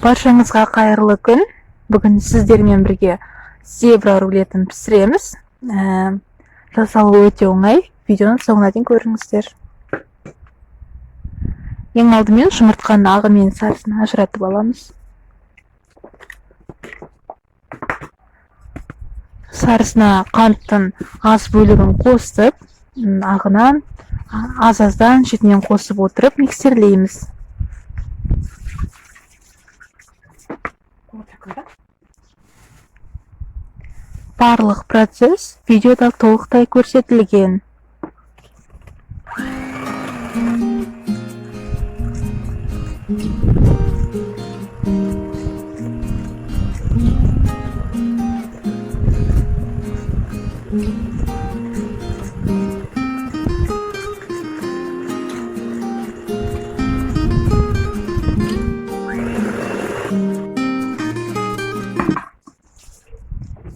Баршаңызға қайырлы күн. Бүгін сіздермен бірге зебра рулетін пісіреміз. Жасалуы өте оңай. Видеоны соңына дейін көріңіздер. Ең алдымен жұмыртқаның ағы мен сарысын ажыратып аламыз. Сарысына қанттың аз бөлігін қосып, ағынан аз-аздан шетінен қосып отырып миксерлейміз. Барлық процесс видеода толықтай көрсетілген.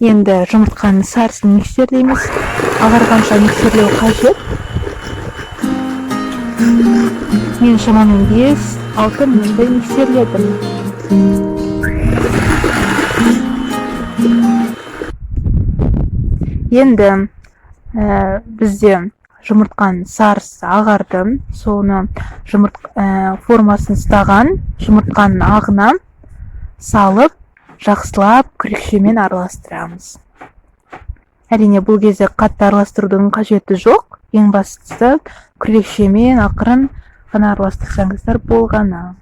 Енді жұмыртқаның сарысын миксерлейміз. Ағарғанша миксерлеу қажет. Мен шамамен 5-6 минуттай миксерледім. Енді бізде жұмыртқаның сарысы ағарды. Соны формасын ұстаған жұмыртқаның ағына салып, жақсылап күрекшемен араластырамыз. Әрине бұл кезде қатты араластырудың қажеті жоқ. Ең бастысы күрекшемен ақырын ғана араластырсаңыздар болғаны.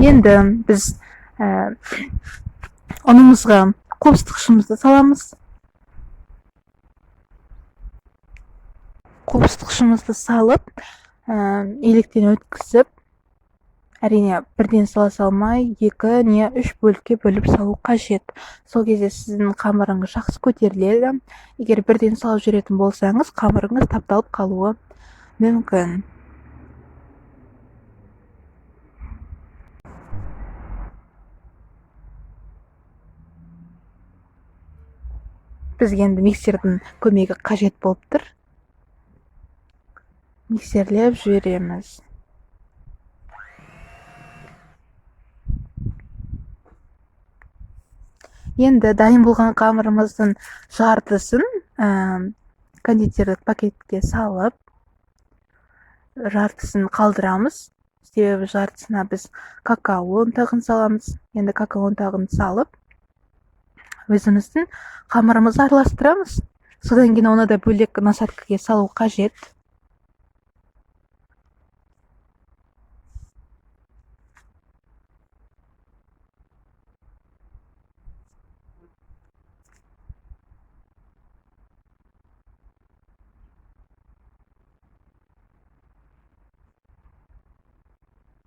Енді біз ұнымызға қопсытқышымызды саламыз. Қопсытқышымызды салып, електен өткізіп, әрине бірден сала салмай, 2 не 3 бөлікке бөліп салу қажет. Сол кезде сіздің қамырыңыз жақсы көтеріледі. Егер бірден салып жүретін болсаңыз, қамырыңыз тапталып қалуы мүмкін. Бізге енді миксердің көмегі қажет болып тұр. Миксерлеп жібереміз. Енді дайын болған қамырымыздың жартысын кондитерлік пакетке салып, жартысын қалдырамыз. Себебі жартысына біз какао ұнтағын саламыз. Енді какао ұнтағын салып, өзіміздің қамырымызды араластырамыз. Содан кейін оны да бөлек насадкаға салу қажет.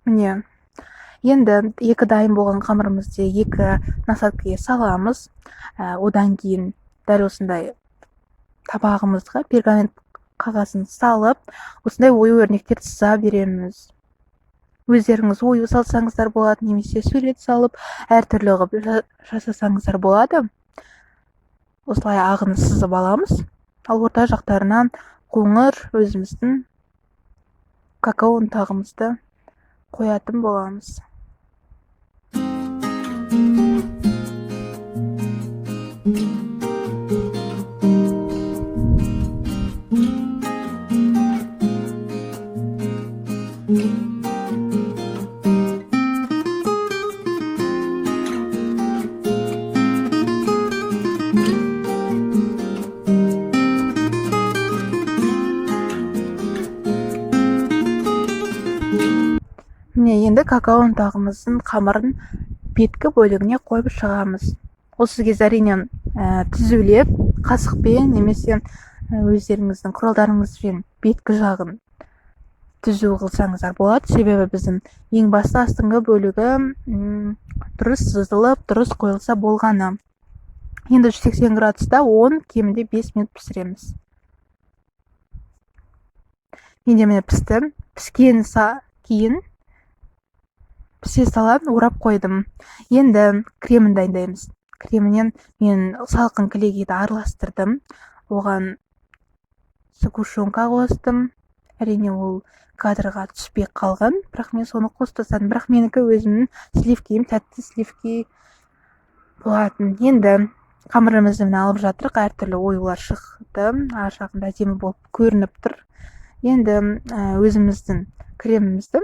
Міне, енді 2 дайын болған қамырымызды 2 насадкаға саламыз. Одан кейін дәл осындай табағымызға пергамент қағазын салып, осындай ою-өрнектер сыза береміз. Өздеріңіз ою салсаңыздар болады, немесе сурет салып, әртүрлі ғып жасасаңыздар болады. Осылай ағын сызып аламыз. Ал орта жақтарынан қоңыр өзіміздің какао ұнтағымызды қоятын боламыз. Міне, енді какао ұнтағымыздың қамырын беткі бөлігіне қойып шығамыз. Осы кезде әрине түзулеп, қасықпен немесе өздеріңіздің құралдарыңызбен беткі жағын түзу қылсаңыздар болады. Себебі біздің ең басты астыңғы бөлігі дұрыс сызылып, дұрыс қойылса болғаны. Енді 180 градуста 10, кемінде 5 минут пісіреміз. Енді міне пісті. Піскен кейін пісе салып орап қойдым. Енді кремін дайындаймыз. Кремінен мен салқын кілегейді араластырдым. Оған сгущенка қостым. әрине ол кадрға түспей қалған, бірақ мен соны қостасам. Бірақ менікі өзімнің сливкиім тәтті сливки болатын. Енді қамырымызды міне алып жатырық, әртүрлі оюлар шықты, ар жағында әдемі болып көрініп тұр. Енді өзіміздің кремімізді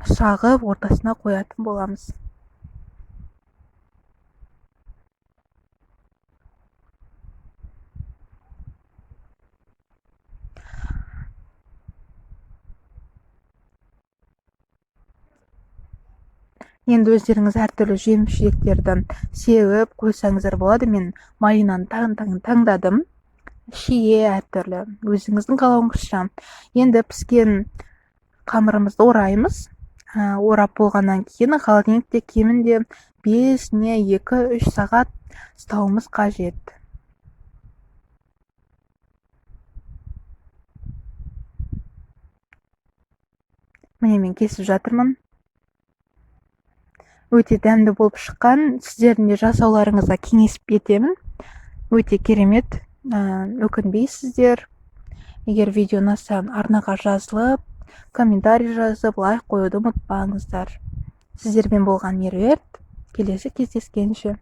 шағып ортасына қоятын боламыз. Енді өздеріңіз әртүрлі жеміс жидектерді сеуіп қойсаңыздар болады. Мен малинаны таңдадым. Шие әртүрлі, өзіңіздің қалауыңызша. Енді піскен қамырымызды ораймыз. Орап болғаннан кейін холодильникте кемінде 5 не 2-3 сағат ұстауымыз қажет. Міне мен кесіп жатырмын. Өте дәмді болып шыққан. Сіздердің де жасауларыңызға кеңес етемін. Өте керемет. Өкінбейсіздер. Егер видео ұнаса, арнаға жазылып, комментарий жазып, лайк қоюды ұмытпаңыздар. Сіздермен болған Меруерт. Келесі кездескенше.